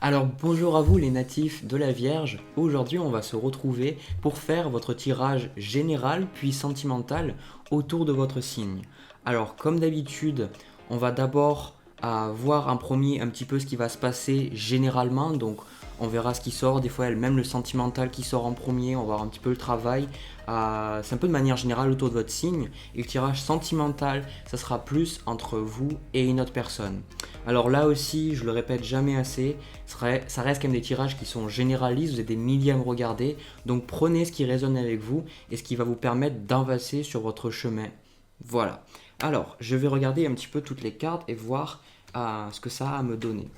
Alors bonjour à vous les natifs de la Vierge. Aujourd'hui on va se retrouver pour faire votre tirage général puis sentimental autour de votre signe. Alors comme d'habitude, on va d'abord voir en premier un petit peu ce qui va se passer généralement. Donc on verra ce qui sort, des fois même le sentimental qui sort en premier, on va voir un petit peu le travail. C'est un peu de manière générale autour de votre signe. Et le tirage sentimental, ça sera plus entre vous et une autre personne. Alors là aussi, je le répète jamais assez, ça reste quand même des tirages qui sont généralistes, vous êtes des milliers à me regarder, donc prenez ce qui résonne avec vous et ce qui va vous permettre d'avancer sur votre chemin. Voilà. Alors, je vais regarder un petit peu toutes les cartes et voir ce que ça a à me donner.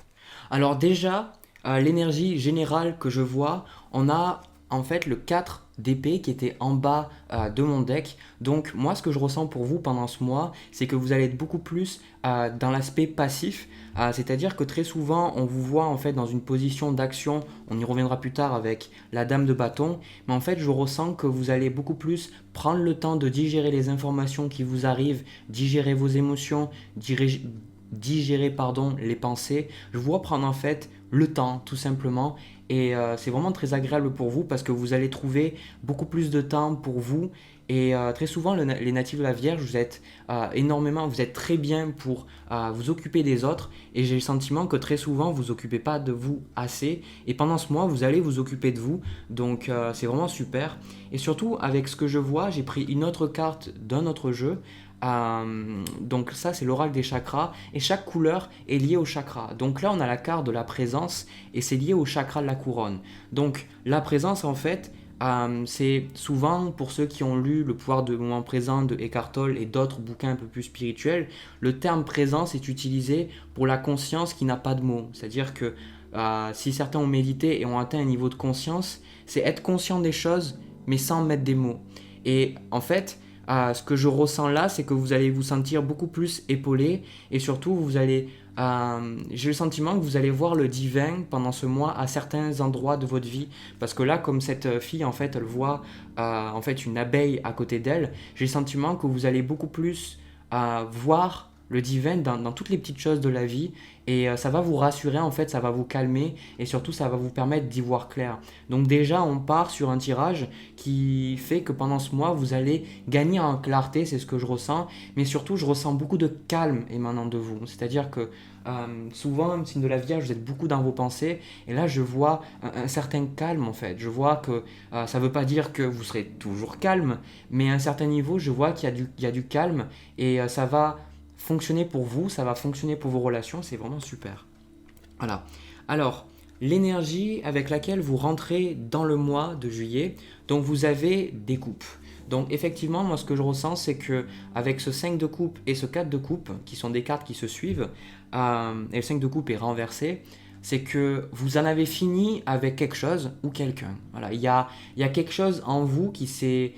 Alors déjà, l'énergie générale que je vois, on a en fait le 4 d'épée qui était en bas de mon deck. Donc moi ce que je ressens pour vous pendant ce mois, c'est que vous allez être beaucoup plus dans l'aspect passif. C'est-à-dire que très souvent on vous voit en fait dans une position d'action, on y reviendra plus tard avec la dame de bâton, mais en fait je ressens que vous allez beaucoup plus prendre le temps de digérer les informations qui vous arrivent, digérer vos émotions, digérer les pensées. Je vois prendre en fait le temps tout simplement et c'est vraiment très agréable pour vous parce que vous allez trouver beaucoup plus de temps pour vous et très souvent les natifs de la Vierge vous êtes énormément, vous êtes très bien pour vous occuper des autres et j'ai le sentiment que très souvent vous occupez pas de vous assez et pendant ce mois vous allez vous occuper de vous donc c'est vraiment super et surtout avec ce que je vois j'ai pris une autre carte d'un autre jeu. Donc ça c'est l'oracle des chakras et chaque couleur est liée au chakra. Donc là on a la carte de la présence et c'est lié au chakra de la couronne. Donc la présence en fait c'est souvent pour ceux qui ont lu Le pouvoir du moment présent de Eckhart Tolle et d'autres bouquins un peu plus spirituels, le terme présence est utilisé pour la conscience qui n'a pas de mots. C'est-à-dire que si certains ont médité et ont atteint un niveau de conscience, c'est être conscient des choses mais sans mettre des mots. Et en fait, ce que je ressens là, c'est que vous allez vous sentir beaucoup plus épaulé et surtout j'ai le sentiment que vous allez voir le divin pendant ce mois à certains endroits de votre vie parce que là, comme cette fille en fait, elle voit en fait une abeille à côté d'elle, j'ai le sentiment que vous allez beaucoup plus voir le divin dans toutes les petites choses de la vie et ça va vous rassurer en fait, ça va vous calmer et surtout ça va vous permettre d'y voir clair. Donc déjà on part sur un tirage qui fait que pendant ce mois vous allez gagner en clarté, c'est ce que je ressens, mais surtout je ressens beaucoup de calme émanant de vous, c'est-à-dire que souvent, signe de la Vierge, vous êtes beaucoup dans vos pensées et là je vois un certain calme en fait, je vois que ça ne veut pas dire que vous serez toujours calme, mais à un certain niveau je vois qu'il y a du calme et ça va fonctionner pour vous, ça va fonctionner pour vos relations, c'est vraiment super. Voilà. Alors, l'énergie avec laquelle vous rentrez dans le mois de juillet, donc vous avez des coupes. Donc effectivement, moi ce que je ressens, c'est que avec ce 5 de coupe et ce 4 de coupe, qui sont des cartes qui se suivent, et le 5 de coupe est renversé, c'est que vous en avez fini avec quelque chose ou quelqu'un. Voilà, il y a quelque chose en vous qui s'est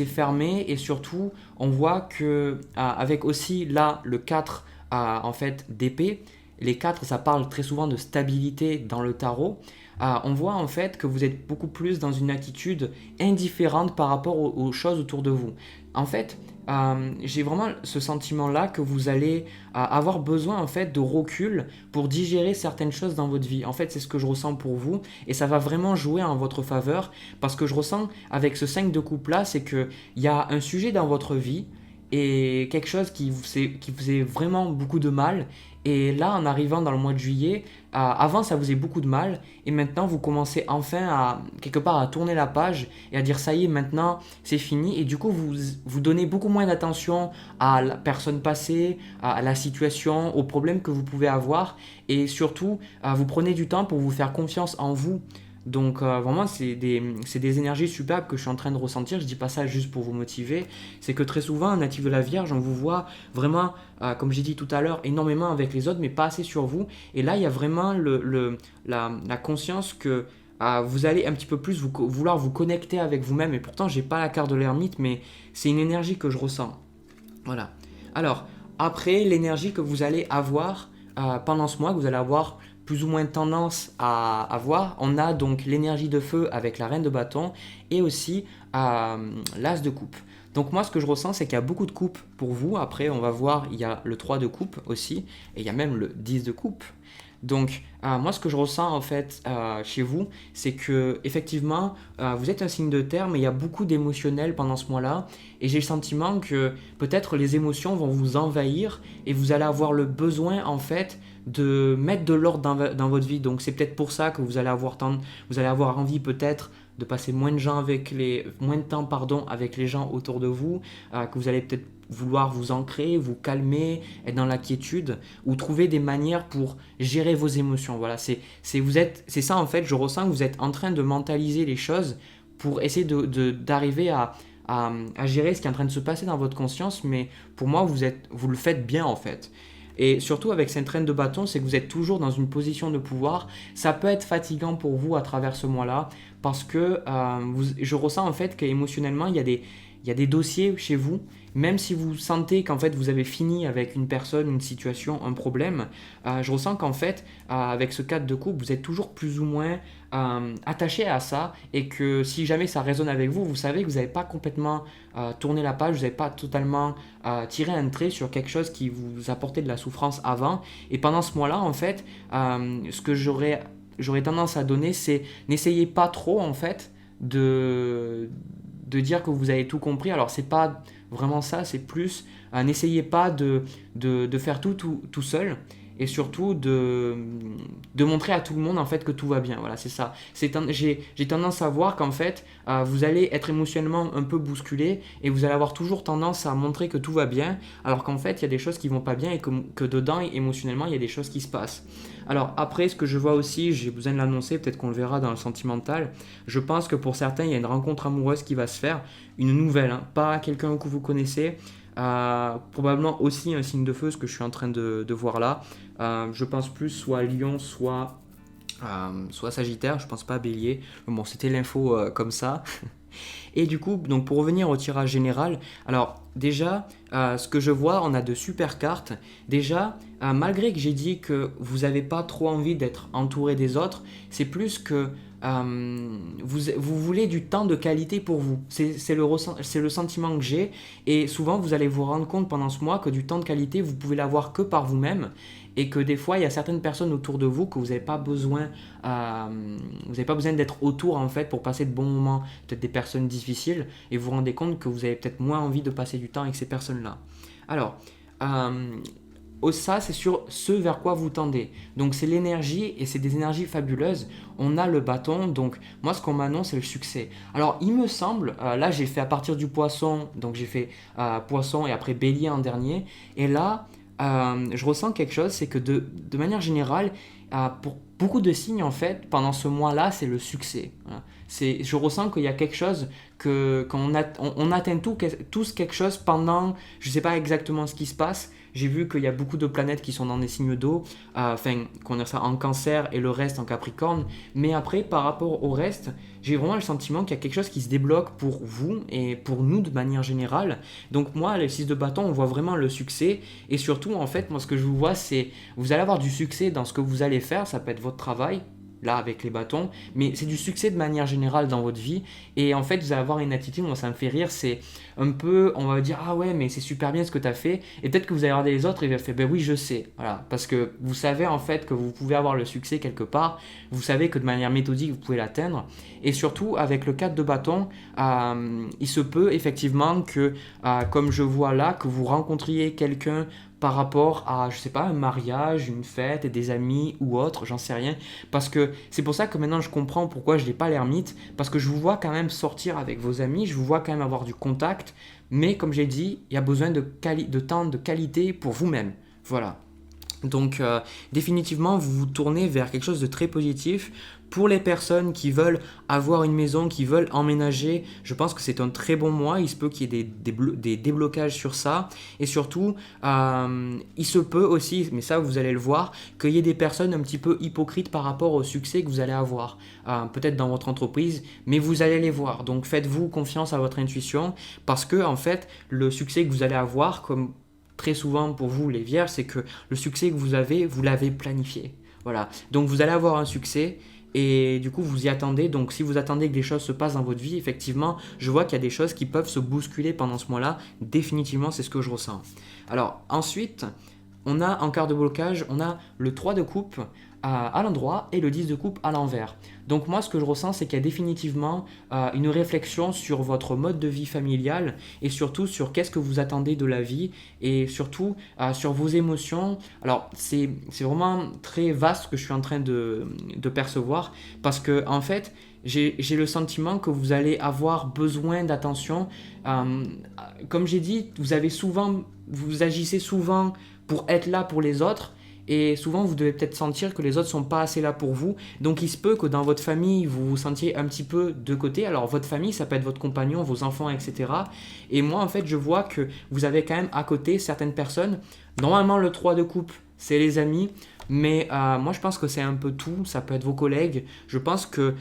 fermé et surtout on voit que avec aussi là le 4 en fait d'épée, les 4 ça parle très souvent de stabilité dans le tarot. On voit en fait que vous êtes beaucoup plus dans une attitude indifférente par rapport aux choses autour de vous. En fait, j'ai vraiment ce sentiment-là que vous allez avoir besoin en fait de recul pour digérer certaines choses dans votre vie. En fait, c'est ce que je ressens pour vous et ça va vraiment jouer en votre faveur parce que je ressens avec ce 5 de coupe-là, c'est qu'il y a un sujet dans votre vie et quelque chose qui qui vous faisait vraiment beaucoup de mal. Et là, en arrivant dans le mois de juillet, avant ça vous faisait beaucoup de mal, et maintenant vous commencez enfin à quelque part à tourner la page et à dire ça y est, maintenant c'est fini. Et du coup, vous donnez beaucoup moins d'attention à la personne passée, à la situation, aux problèmes que vous pouvez avoir, et surtout, vous prenez du temps pour vous faire confiance en vous. Donc vraiment c'est des énergies superbes que je suis en train de ressentir, je dis pas ça juste pour vous motiver, c'est que très souvent un natif de la Vierge on vous voit vraiment comme j'ai dit tout à l'heure énormément avec les autres mais pas assez sur vous et là il y a vraiment la conscience que vous allez un petit peu plus vouloir vous connecter avec vous-même et pourtant j'ai pas la carte de l'ermite mais c'est une énergie que je ressens. Voilà. Alors après l'énergie que vous allez avoir pendant ce mois, que vous allez avoir plus ou moins tendance à avoir. On a donc l'énergie de feu avec la reine de bâton et aussi l'as de coupe. Donc moi ce que je ressens c'est qu'il y a beaucoup de coupes pour vous. Après on va voir, il y a le 3 de coupe aussi et il y a même le 10 de coupe. Donc, moi, ce que je ressens en fait chez vous, c'est que effectivement, vous êtes un signe de terre, mais il y a beaucoup d'émotionnel pendant ce mois-là. Et j'ai le sentiment que peut-être les émotions vont vous envahir et vous allez avoir le besoin en fait de mettre de l'ordre dans votre vie. Donc, c'est peut-être pour ça que vous allez avoir envie peut-être de passer moins de temps avec les gens autour de vous, que vous allez peut-être vouloir vous ancrer, vous calmer, être dans la quiétude, ou trouver des manières pour gérer vos émotions. Voilà, c'est ça en fait, je ressens que vous êtes en train de mentaliser les choses pour essayer d'arriver à gérer ce qui est en train de se passer dans votre conscience, mais pour moi, vous le faites bien en fait. Et surtout avec cette traîne de bâton, c'est que vous êtes toujours dans une position de pouvoir. Ça peut être fatigant pour vous à travers ce mois-là, parce que je ressens en fait qu'émotionnellement, il y a des dossiers chez vous, même si vous sentez qu'en fait vous avez fini avec une personne, une situation, un problème, je ressens qu'en fait, avec ce cadre de couple, vous êtes toujours plus ou moins attaché à ça et que si jamais ça résonne avec vous, vous savez que vous n'avez pas complètement tourné la page, vous n'avez pas totalement tiré un trait sur quelque chose qui vous apportait de la souffrance avant. Et pendant ce mois-là, en fait, ce que j'aurais tendance à donner, c'est n'essayez pas trop en fait de dire que vous avez tout compris. Alors c'est pas vraiment ça, c'est plus n'essayez pas de faire tout seul et surtout de montrer à tout le monde en fait que tout va bien. Voilà, c'est ça. J'ai tendance à voir qu'en fait vous allez être émotionnellement un peu bousculé et vous allez avoir toujours tendance à montrer que tout va bien alors qu'en fait il y a des choses qui vont pas bien et que dedans émotionnellement il y a des choses qui se passent. Alors après, ce que je vois aussi, j'ai besoin de l'annoncer, peut-être qu'on le verra dans le sentimental, je pense que pour certains, il y a une rencontre amoureuse qui va se faire, une nouvelle, hein, pas quelqu'un que vous connaissez, probablement aussi un signe de feu, ce que je suis en train de voir là. Je pense plus soit Lion, soit Sagittaire, je pense pas à Bélier. Bon, c'était l'info comme ça. Et du coup, donc pour revenir au tirage général, alors déjà, ce que je vois, on a de super cartes. Déjà, malgré que j'ai dit que vous n'avez pas trop envie d'être entouré des autres, c'est plus que vous voulez du temps de qualité pour vous. C'est le sentiment que j'ai. Et souvent, vous allez vous rendre compte pendant ce mois que du temps de qualité, vous pouvez l'avoir que par vous-même. Et que des fois, il y a certaines personnes autour de vous que vous n'avez pas besoin, d'être autour en fait pour passer de bons moments, peut-être des personnes difficiles, et vous vous rendez compte que vous avez peut-être moins envie de passer du temps avec ces personnes-là. Alors, ça, c'est sur ce vers quoi vous tendez. Donc, c'est l'énergie et c'est des énergies fabuleuses. On a le bâton, donc moi, ce qu'on m'annonce, c'est le succès. Alors, il me semble, là, j'ai fait à partir du poisson, donc j'ai fait poisson et après bélier en dernier, et là, je ressens quelque chose, c'est que de manière générale, pour beaucoup de signes, en fait, pendant ce mois-là, c'est le succès. Voilà. Je ressens qu'il y a quelque chose, on atteint tous quelque chose pendant, je ne sais pas exactement ce qui se passe. J'ai vu qu'il y a beaucoup de planètes qui sont dans des signes d'eau, qu'on a ça en cancer et le reste en capricorne. Mais après, par rapport au reste, j'ai vraiment le sentiment qu'il y a quelque chose qui se débloque pour vous et pour nous de manière générale. Donc moi, les 6 de bâton, on voit vraiment le succès. Et surtout, en fait, moi, ce que je vous vois, c'est vous allez avoir du succès dans ce que vous allez faire. Ça peut être votre travail, là avec les bâtons, mais c'est du succès de manière générale dans votre vie. Et en fait, vous allez avoir une attitude, moi ça me fait rire, c'est un peu, on va dire, ah ouais, mais c'est super bien ce que tu as fait. Et peut-être que vous allez regarder les autres et vous allez faire, ben oui, je sais. Voilà, parce que vous savez en fait que vous pouvez avoir le succès quelque part, vous savez que de manière méthodique, vous pouvez l'atteindre. Et surtout, avec le 4 de bâton, il se peut effectivement que, comme je vois là, que vous rencontriez quelqu'un par rapport à, je sais pas, un mariage, une fête, et des amis ou autre, j'en sais rien. Parce que c'est pour ça que maintenant je comprends pourquoi je n'ai pas l'ermite, parce que je vous vois quand même sortir avec vos amis, je vous vois quand même avoir du contact, mais comme j'ai dit, il y a besoin de temps de qualité pour vous-même. Voilà. Donc définitivement, vous vous tournez vers quelque chose de très positif. Pour les personnes qui veulent avoir une maison, qui veulent emménager, je pense que c'est un très bon mois. Il se peut qu'il y ait des déblocages sur ça. Et surtout, il se peut aussi, mais ça vous allez le voir, qu'il y ait des personnes un petit peu hypocrites par rapport au succès que vous allez avoir. Peut-être dans votre entreprise, mais vous allez les voir. Donc faites-vous confiance à votre intuition parce que en fait, le succès que vous allez avoir, comme très souvent pour vous les vierges, c'est que le succès que vous avez, vous l'avez planifié. Voilà. Donc vous allez avoir un succès et du coup vous y attendez. Donc si vous attendez que des choses se passent dans votre vie, effectivement, je vois qu'il y a des choses qui peuvent se bousculer pendant ce mois-là. Définitivement, c'est ce que je ressens. Alors ensuite, on a en quart de blocage, on a le 3 de coupe. à l'endroit et le 10 de coupe à l'envers. Donc moi, ce que je ressens, c'est qu'il y a définitivement une réflexion sur votre mode de vie familial et surtout sur qu'est-ce que vous attendez de la vie et surtout sur vos émotions. Alors, c'est vraiment très vaste ce que je suis en train de percevoir parce que, en fait, j'ai le sentiment que vous allez avoir besoin d'attention. Comme j'ai dit, vous agissez souvent pour être là pour les autres. Et souvent, vous devez peut-être sentir que les autres ne sont pas assez là pour vous. Donc, il se peut que dans votre famille, vous vous sentiez un petit peu de côté. Alors, votre famille, ça peut être votre compagnon, vos enfants, etc. Et moi, en fait, je vois que vous avez quand même à côté certaines personnes. Normalement, le 3 de coupe, c'est les amis. Mais moi, je pense que c'est un peu tout. Ça peut être vos collègues. Je pense que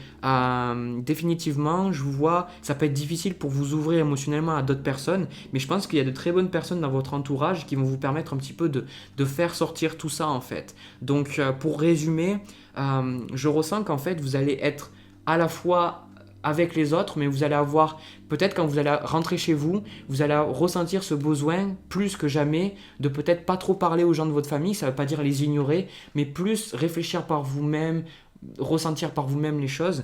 définitivement, je vous vois, ça peut être difficile pour vous ouvrir émotionnellement à d'autres personnes. Mais je pense qu'il y a de très bonnes personnes dans votre entourage qui vont vous permettre un petit peu de faire sortir tout ça, en fait. Donc, pour résumer, je ressens qu'en fait, vous allez être à la fois avec les autres, mais vous allez avoir, peut-être quand vous allez rentrer chez vous, vous allez ressentir ce besoin plus que jamais de peut-être pas trop parler aux gens de votre famille, ça ne veut pas dire les ignorer, mais plus réfléchir par vous-même, ressentir par vous-même les choses.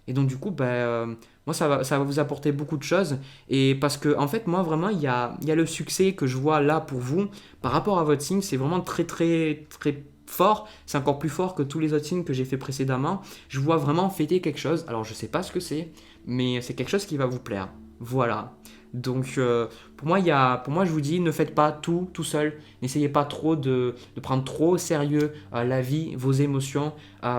Et donc du coup, moi ça va vous apporter beaucoup de choses. Et parce que en fait, moi vraiment, il y a le succès que je vois là pour vous par rapport à votre signe, c'est vraiment très très très fort, c'est encore plus fort que tous les autres signes que j'ai fait précédemment. Je vois vraiment fêter quelque chose. Alors je sais pas ce que c'est, mais c'est quelque chose qui va vous plaire. Voilà. Donc pour moi je vous dis, ne faites pas tout seul. N'essayez pas trop de prendre trop au sérieux la vie, vos émotions.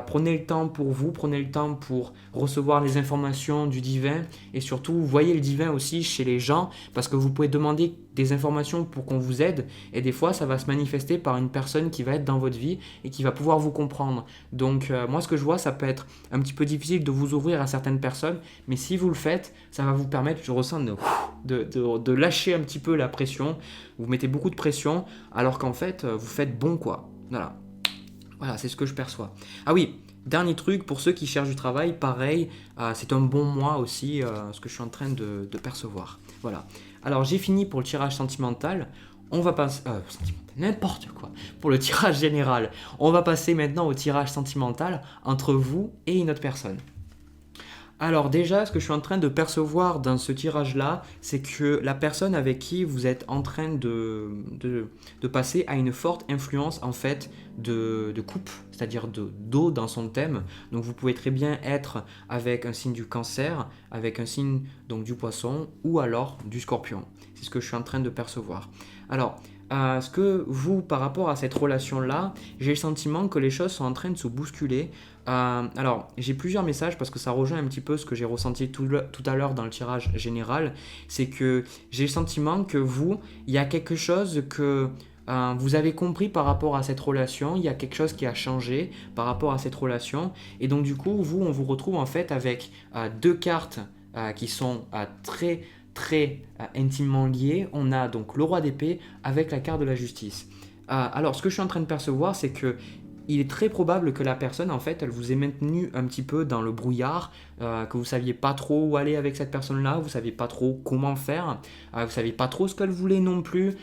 Prenez le temps pour vous, prenez le temps pour recevoir les informations du divin et surtout voyez le divin aussi chez les gens parce que vous pouvez demander des informations pour qu'on vous aide et des fois ça va se manifester par une personne qui va être dans votre vie et qui va pouvoir vous comprendre. Donc moi ce que je vois, ça peut être un petit peu difficile de vous ouvrir à certaines personnes, mais si vous le faites, ça va vous permettre, je ressens, de lâcher un petit peu la pression. Vous mettez beaucoup de pression alors qu'en fait vous faites bon quoi. Voilà, c'est ce que je perçois. Ah oui, dernier truc, pour ceux qui cherchent du travail, pareil, c'est un bon mois aussi, ce que je suis en train de percevoir. Voilà. Alors j'ai fini pour le tirage sentimental. On va passer... n'importe quoi. Pour le tirage général. On va passer maintenant au tirage sentimental entre vous et une autre personne. Alors déjà, ce que je suis en train de percevoir dans ce tirage-là, c'est que la personne avec qui vous êtes en train de passer a une forte influence en fait de coupe, c'est-à-dire d'eau dans son thème. Donc vous pouvez très bien être avec un signe du Cancer, avec un signe donc du Poisson ou alors du Scorpion. C'est ce que je suis en train de percevoir. Alors, ce que vous, par rapport à cette relation-là, j'ai le sentiment que les choses sont en train de se bousculer. Alors, j'ai plusieurs messages parce que ça rejoint un petit peu ce que j'ai ressenti tout à l'heure dans le tirage général. C'est que j'ai le sentiment que vous, il y a quelque chose que vous avez compris par rapport à cette relation. Il y a quelque chose qui a changé par rapport à cette relation. Et donc, du coup, vous, on vous retrouve en fait avec deux cartes qui sont très intimement liées. On a donc le roi d'épée avec la carte de la justice. Alors, ce que je suis en train de percevoir, c'est que il est très probable que la personne, en fait, elle vous ait maintenu un petit peu dans le brouillard, que vous ne saviez pas trop où aller avec cette personne-là, vous ne saviez pas trop comment faire, vous ne saviez pas trop ce qu'elle voulait non plus.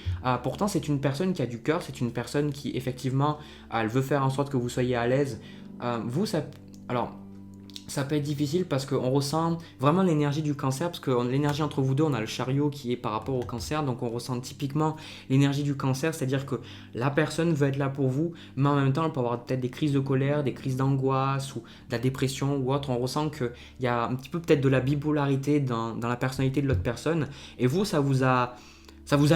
Pourtant, c'est une personne qui a du cœur, c'est une personne qui, effectivement, elle veut faire en sorte que vous soyez à l'aise. Alors, ça peut être difficile parce qu'on ressent vraiment l'énergie du Cancer, parce que l'énergie entre vous deux, on a le chariot qui est par rapport au Cancer, donc on ressent typiquement l'énergie du Cancer, c'est-à-dire que la personne veut être là pour vous, mais en même temps, elle peut avoir peut-être des crises de colère, des crises d'angoisse ou de la dépression ou autre. On ressent qu'il y a un petit peu peut-être de la bipolarité dans la personnalité de l'autre personne, et vous, ça vous a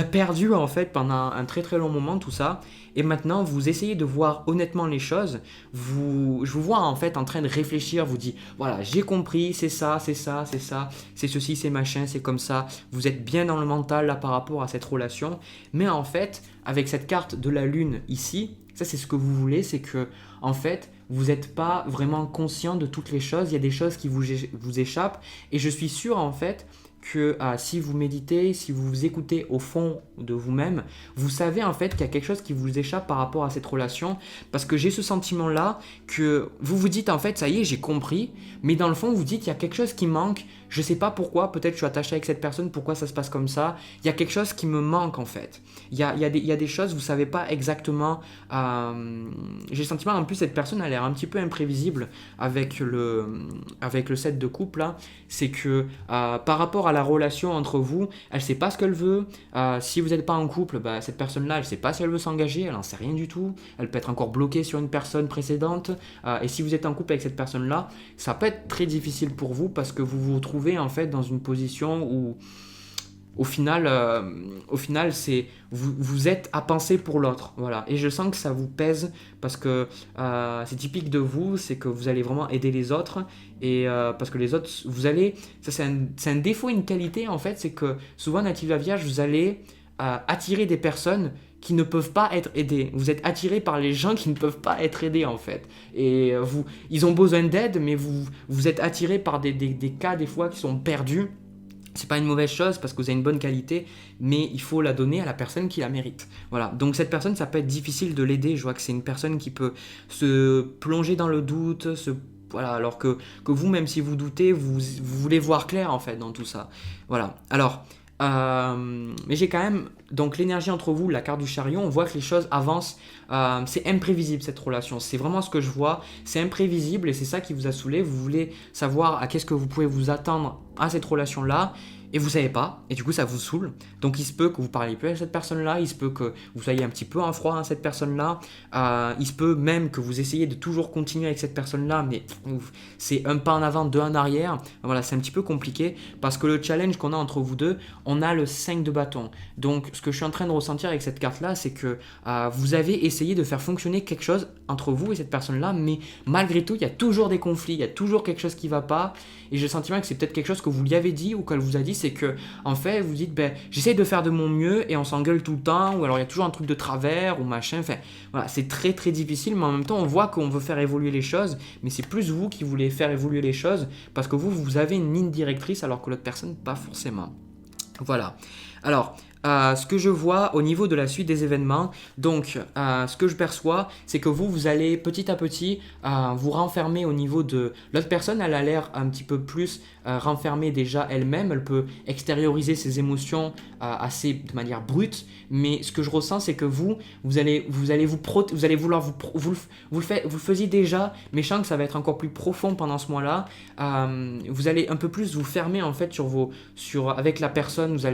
perdu en fait pendant un très très long moment tout ça, et maintenant vous essayez de voir honnêtement les choses. Je vous vois en fait en train de réfléchir, vous dites voilà, j'ai compris, c'est ça, c'est ceci, c'est machin, c'est comme ça. Vous êtes bien dans le mental là par rapport à cette relation, mais en fait avec cette carte de la lune ici, ça c'est ce que vous voulez, c'est que en fait vous n'êtes pas vraiment conscient de toutes les choses, il y a des choses qui vous échappent, et je suis sûr en fait que si vous méditez, si vous vous écoutez au fond de vous-même, vous savez en fait qu'il y a quelque chose qui vous échappe par rapport à cette relation, parce que j'ai ce sentiment-là que vous vous dites en fait, ça y est, j'ai compris, mais dans le fond, vous dites, il y a quelque chose qui manque, je sais pas pourquoi, peut-être je suis attaché avec cette personne, pourquoi ça se passe comme ça, il y a quelque chose qui me manque en fait. Il y a des choses, vous savez pas exactement, j'ai le sentiment en plus cette personne a l'air un petit peu imprévisible avec le set de couple là, c'est que par rapport à la relation entre vous, elle sait pas ce qu'elle veut, si vous n'êtes pas en couple, cette personne là elle sait pas si elle veut s'engager, elle en sait rien du tout, elle peut être encore bloquée sur une personne précédente, et si vous êtes en couple avec cette personne là, ça peut être très difficile pour vous parce que vous vous retrouvez en fait dans une position où au final, c'est vous êtes à penser pour l'autre, voilà. Et je sens que ça vous pèse parce que c'est typique de vous, c'est que vous allez vraiment aider les autres et parce que les autres, ça c'est un défaut, une qualité en fait, c'est que souvent natif la Vierge, vous allez attirer des personnes qui ne peuvent pas être aidées. Vous êtes attiré par les gens qui ne peuvent pas être aidés en fait. Et ils ont besoin d'aide, mais vous êtes attiré par des cas des fois qui sont perdus. C'est pas une mauvaise chose parce que vous avez une bonne qualité, mais il faut la donner à la personne qui la mérite. Voilà. Donc cette personne, ça peut être difficile de l'aider. Je vois que c'est une personne qui peut se plonger dans le doute, voilà, alors que vous, même si vous doutez, vous voulez voir clair en fait dans tout ça. Voilà. Alors, mais j'ai quand même donc l'énergie entre vous, la carte du chariot, on voit que les choses avancent, c'est imprévisible cette relation, c'est vraiment ce que je vois, c'est imprévisible et c'est ça qui vous a saoulé, vous voulez savoir à qu'est-ce que vous pouvez vous attendre à cette relation là et vous savez pas, et du coup ça vous saoule, donc il se peut que vous parliez plus à cette personne là, il se peut que vous soyez un petit peu en froid à cette personne là, il se peut même que vous essayez de toujours continuer avec cette personne là, mais c'est un pas en avant, deux en arrière, voilà, c'est un petit peu compliqué, parce que le challenge qu'on a entre vous deux, on a le 5 de bâton, donc ce que je suis en train de ressentir avec cette carte là, c'est que vous avez essayé de faire fonctionner quelque chose entre vous et cette personne là, mais malgré tout il y a toujours des conflits, il y a toujours quelque chose qui va pas, et j'ai le sentiment que c'est peut-être quelque chose que vous lui avez dit ou qu'elle vous a dit, c'est que en fait vous dites j'essaye de faire de mon mieux et on s'engueule tout le temps, ou alors il y a toujours un truc de travers ou machin, enfin voilà, c'est très très difficile, mais en même temps on voit qu'on veut faire évoluer les choses, mais c'est plus vous qui voulez faire évoluer les choses parce que vous avez une ligne directrice alors que l'autre personne pas forcément. Voilà. Alors ce que je vois au niveau de la suite des événements, donc ce que je perçois, c'est que vous allez petit à petit vous renfermer au niveau de l'autre personne. Elle a l'air un petit peu plus renfermée déjà elle-même, elle peut extérioriser ses émotions assez de manière brute, mais ce que je ressens, c'est que vous allez vouloir vous le faisiez déjà, mais je sens que ça va être encore plus profond pendant ce mois-là. Vous allez un peu plus vous fermer en fait avec la personne, vous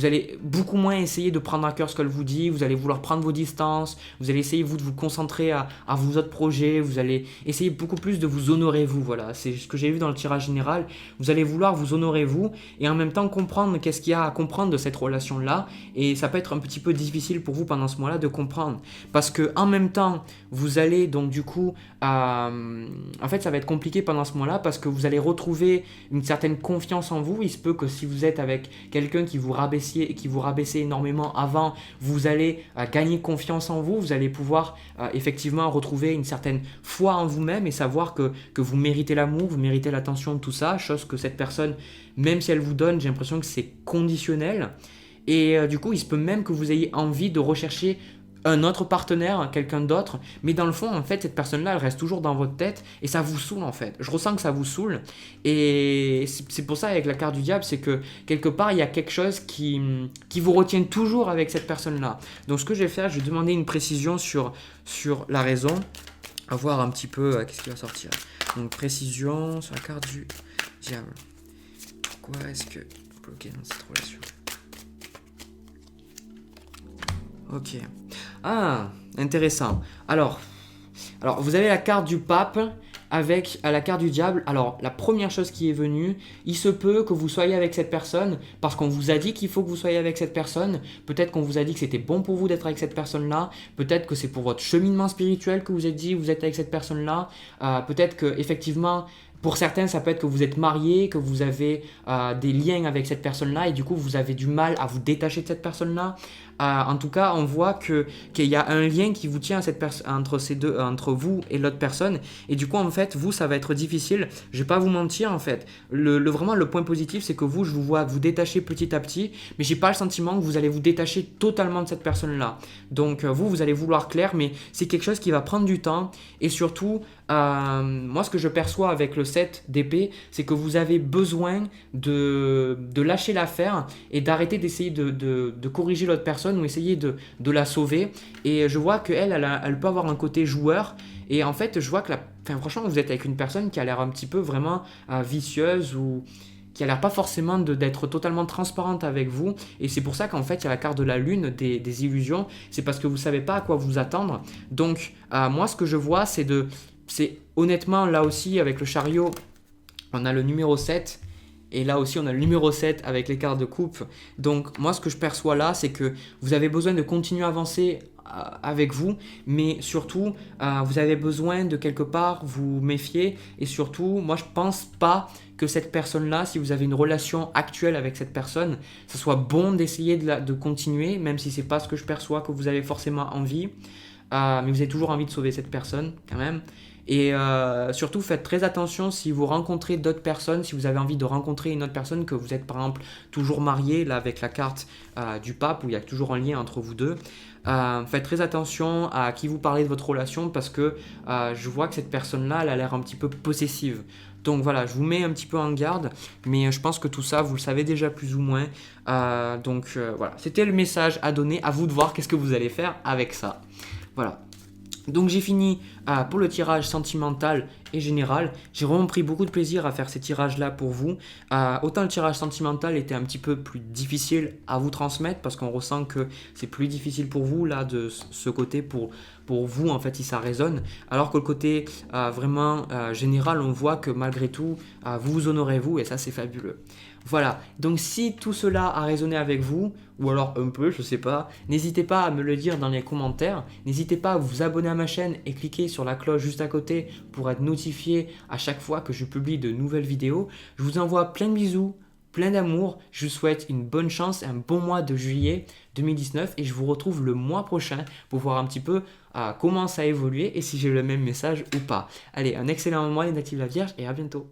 allez beaucoup moins essayer de prendre à cœur ce qu'elle vous dit, vous allez vouloir prendre vos distances, vous allez essayer vous de vous concentrer à vos autres projets, vous allez essayer beaucoup plus de vous honorer vous, voilà, c'est ce que j'ai vu dans le tirage général, vous allez vouloir vous honorer vous et en même temps comprendre qu'est-ce qu'il y a à comprendre de cette relation-là, et ça peut être un petit peu difficile pour vous pendant ce mois-là de comprendre, parce que en même temps, vous allez donc du coup, en fait ça va être compliqué pendant ce mois-là parce que vous allez retrouver une certaine confiance en vous, il se peut que si vous êtes avec quelqu'un qui vous rabaissait énormément avant, vous allez gagner confiance en vous, vous allez pouvoir effectivement retrouver une certaine foi en vous-même et savoir que vous méritez l'amour, vous méritez l'attention, tout ça, chose que cette personne, même si elle vous donne, j'ai l'impression que c'est conditionnel, et du coup il se peut même que vous ayez envie de rechercher un autre partenaire, quelqu'un d'autre, mais dans le fond, en fait, cette personne-là, elle reste toujours dans votre tête, et ça vous saoule, en fait. Je ressens que ça vous saoule, et c'est pour ça, avec la carte du diable, c'est que, quelque part, il y a quelque chose qui vous retient toujours avec cette personne-là. Donc, ce que je vais faire, je vais demander une précision sur la raison, à voir un petit peu qu'est-ce qui va sortir. Donc, précision sur la carte du diable. Pourquoi est-ce que bloqué dans cette relation ? Ok. Ah, intéressant. Alors, vous avez la carte du pape avec la carte du diable. Alors, la première chose qui est venue, il se peut que vous soyez avec cette personne parce qu'on vous a dit qu'il faut que vous soyez avec cette personne. Peut-être qu'on vous a dit que c'était bon pour vous d'être avec cette personne-là. Peut-être que c'est pour votre cheminement spirituel que vous êtes dit vous êtes avec cette personne-là. Peut-être que effectivement, Pour certains, ça peut être que vous êtes marié, que vous avez des liens avec cette personne-là et du coup, vous avez du mal à vous détacher de cette personne-là. En tout cas, on voit qu'il y a un lien qui vous tient à entre vous et l'autre personne. Et du coup, en fait, vous, ça va être difficile. Je vais pas vous mentir, en fait. Vraiment, le point positif, c'est que vous, je vous vois vous détacher petit à petit, mais j'ai pas le sentiment que vous allez vous détacher totalement de cette personne-là. Donc, vous allez vouloir clair, mais c'est quelque chose qui va prendre du temps. Et surtout, moi, ce que je perçois avec le 7 d'épée, c'est que vous avez besoin de lâcher l'affaire et d'arrêter d'essayer de corriger l'autre personne ou essayer de la sauver. Et je vois qu'elle, elle peut avoir un côté joueur. Et en fait, je vois que franchement, vous êtes avec une personne qui a l'air un petit peu vraiment vicieuse ou qui a l'air pas forcément d'être totalement transparente avec vous. Et c'est pour ça qu'en fait, il y a la carte de la lune des illusions. C'est parce que vous savez pas à quoi vous attendre. Donc, moi, ce que je vois, c'est honnêtement, là aussi, avec le chariot, on a le numéro 7. Et là aussi, on a le numéro 7 avec les cartes de coupe. Donc, moi, ce que je perçois là, c'est que vous avez besoin de continuer à avancer avec vous, mais surtout, vous avez besoin de quelque part vous méfier. Et surtout, moi, je pense pas que cette personne-là, si vous avez une relation actuelle avec cette personne, ce soit bon d'essayer de continuer, même si c'est pas ce que je perçois que vous avez forcément envie. Mais vous avez toujours envie de sauver cette personne quand même. Et surtout, faites très attention si vous rencontrez d'autres personnes, si vous avez envie de rencontrer une autre personne, que vous êtes par exemple toujours marié, là avec la carte du pape, où il y a toujours un lien entre vous deux. Faites très attention à qui vous parlez de votre relation parce que je vois que cette personne-là, elle a l'air un petit peu possessive. Donc voilà, je vous mets un petit peu en garde, mais je pense que tout ça, vous le savez déjà plus ou moins. Donc voilà, c'était le message à donner. À vous de voir qu'est-ce que vous allez faire avec ça. Voilà. Donc j'ai fini pour le tirage sentimental et général. J'ai vraiment pris beaucoup de plaisir à faire ces tirages-là pour vous. Autant le tirage sentimental était un petit peu plus difficile à vous transmettre parce qu'on ressent que c'est plus difficile pour vous là de ce côté pour vous en fait si ça résonne. Alors que le côté vraiment général, on voit que malgré tout vous vous honorez vous et ça c'est fabuleux. Voilà, donc si tout cela a résonné avec vous, ou alors un peu, je sais pas, n'hésitez pas à me le dire dans les commentaires, n'hésitez pas à vous abonner à ma chaîne et cliquer sur la cloche juste à côté pour être notifié à chaque fois que je publie de nouvelles vidéos. Je vous envoie plein de bisous, plein d'amour, je vous souhaite une bonne chance et un bon mois de juillet 2019 et je vous retrouve le mois prochain pour voir un petit peu comment ça a évolué et si j'ai le même message ou pas. Allez, un excellent mois les natifs de la Vierge et à bientôt.